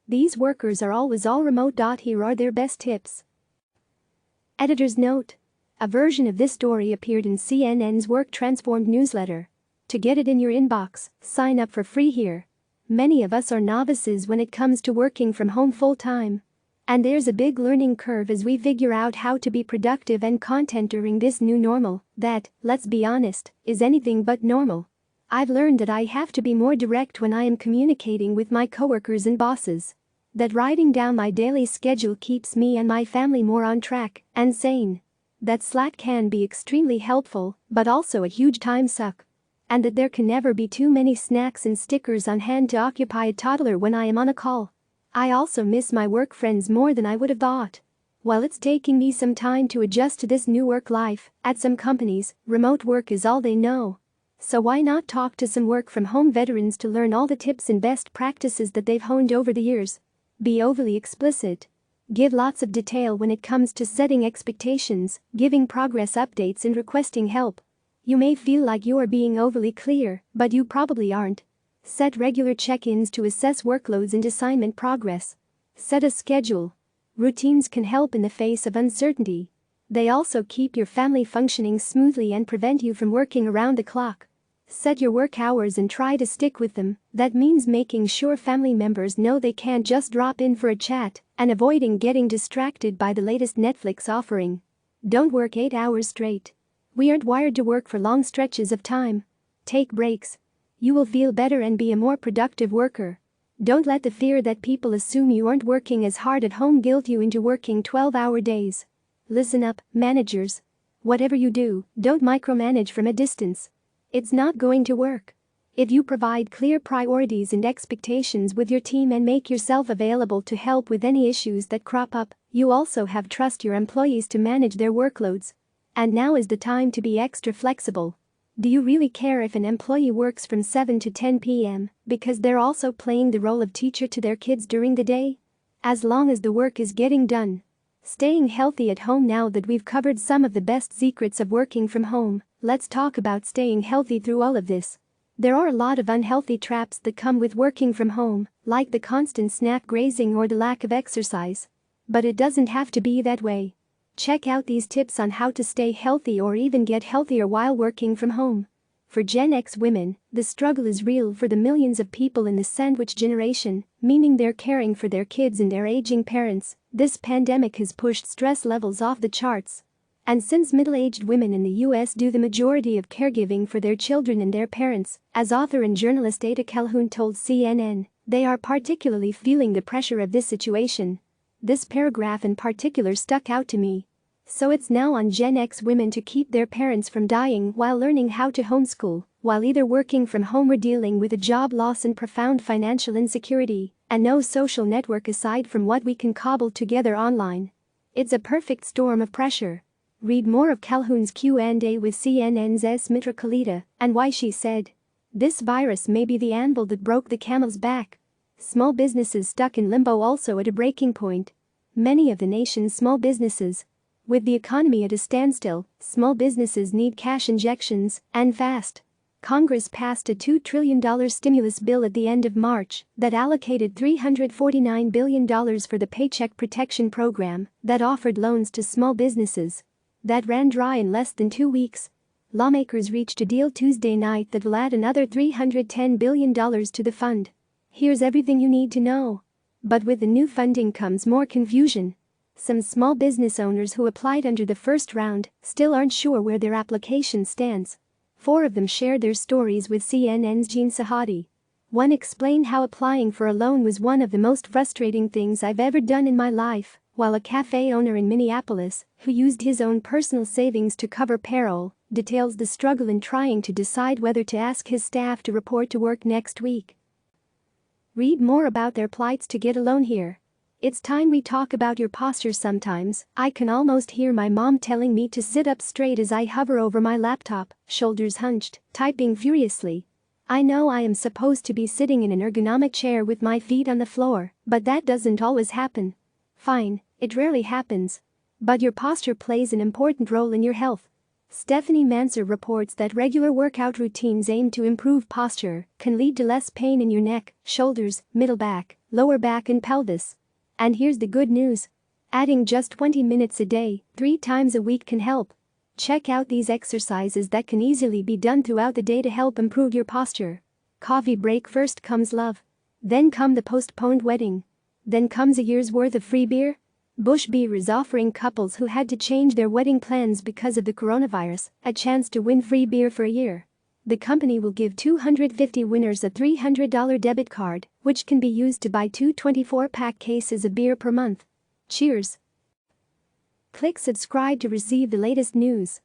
These workers are always all remote. Here are their best tips. Editor's note. A version of this story appeared in CNN's Work Transformed newsletter. To get it in your inbox, sign up for free here. Many of us are novices when it comes to working from home full-time. And there's a big learning curve as we figure out how to be productive and content during this new normal that, let's be honest, is anything but normal. I've learned that I have to be more direct when I am communicating with my coworkers and bosses. That writing down my daily schedule keeps me and my family more on track and sane. That Slack can be extremely helpful, but also a huge time suck. And that there can never be too many snacks and stickers on hand to occupy a toddler when I am on a call. I also miss my work friends more than I would have thought. While it's taking me some time to adjust to this new work life, at some companies, remote work is all they know. So why not talk to some work-from-home veterans to learn all the tips and best practices that they've honed over the years? Be overly explicit. Give lots of detail when it comes to setting expectations, giving progress updates and requesting help. You may feel like you are being overly clear, but you probably aren't. Set regular check-ins to assess workloads and assignment progress. Set a schedule. Routines can help in the face of uncertainty. They also keep your family functioning smoothly and prevent you from working around the clock. Set your work hours and try to stick with them. That means making sure family members know they can't just drop in for a chat and avoiding getting distracted by the latest Netflix offering. Don't work 8 hours straight. We aren't wired to work for long stretches of time. Take breaks. You will feel better and be a more productive worker. Don't let the fear that people assume you aren't working as hard at home guilt you into working 12-hour days. Listen up, managers. Whatever you do, don't micromanage from a distance. It's not going to work. If you provide clear priorities and expectations with your team and make yourself available to help with any issues that crop up, you also have trust your employees to manage their workloads. And now is the time to be extra flexible. Do you really care if an employee works from 7 to 10 p.m. because they're also playing the role of teacher to their kids during the day? As long as the work is getting done. Staying healthy at home. Now that we've covered some of the best secrets of working from home, let's talk about staying healthy through all of this. There are a lot of unhealthy traps that come with working from home, like the constant snack grazing or the lack of exercise. But it doesn't have to be that way. Check out these tips on how to stay healthy or even get healthier while working from home. For Gen X women, the struggle is real. For the millions of people in the sandwich generation, meaning they're caring for their kids and their aging parents, this pandemic has pushed stress levels off the charts. And since middle-aged women in the US do the majority of caregiving for their children and their parents, as author and journalist Ada Calhoun told CNN, they are particularly feeling the pressure of this situation. This paragraph in particular stuck out to me. So it's now on Gen X women to keep their parents from dying while learning how to homeschool, while either working from home or dealing with a job loss and profound financial insecurity, and no social network aside from what we can cobble together online. It's a perfect storm of pressure. Read more of Calhoun's Q&A with CNN's Smitra Khalida and why she said, "This virus may be the anvil that broke the camel's back." Small businesses stuck in limbo also at a breaking point. Many of the nation's small businesses. With the economy at a standstill, small businesses need cash injections, and fast. Congress passed a $2 trillion stimulus bill at the end of March that allocated $349 billion for the Paycheck Protection Program that offered loans to small businesses. That ran dry in less than 2 weeks. Lawmakers reached a deal Tuesday night that will add another $310 billion to the fund. Here's everything you need to know. But with the new funding comes more confusion. Some small business owners who applied under the first round still aren't sure where their application stands. 4 of them shared their stories with CNN's Jean Sahadi. One explained how applying for a loan was one of the most frustrating things I've ever done in my life, while a cafe owner in Minneapolis, who used his own personal savings to cover payroll, details the struggle in trying to decide whether to ask his staff to report to work next week. Read more about their plights to get a loan here. It's time we talk about your posture. Sometimes I can almost hear my mom telling me to sit up straight as I hover over my laptop, shoulders hunched, typing furiously. I know I am supposed to be sitting in an ergonomic chair with my feet on the floor, but that doesn't always happen. Fine, it rarely happens. But your posture plays an important role in your health. Stephanie Manser reports that regular workout routines aimed to improve posture can lead to less pain in your neck, shoulders, middle back, lower back and pelvis. And here's the good news. Adding just 20 minutes a day, 3 times a week can help. Check out these exercises that can easily be done throughout the day to help improve your posture. Coffee break. First comes love. Then come the postponed wedding. Then comes a year's worth of free beer. Bush Beer is offering couples who had to change their wedding plans because of the coronavirus a chance to win free beer for a year. The company will give 250 winners a $300 debit card, which can be used to buy 2 24-pack cases of beer per month. Cheers! Click subscribe to receive the latest news.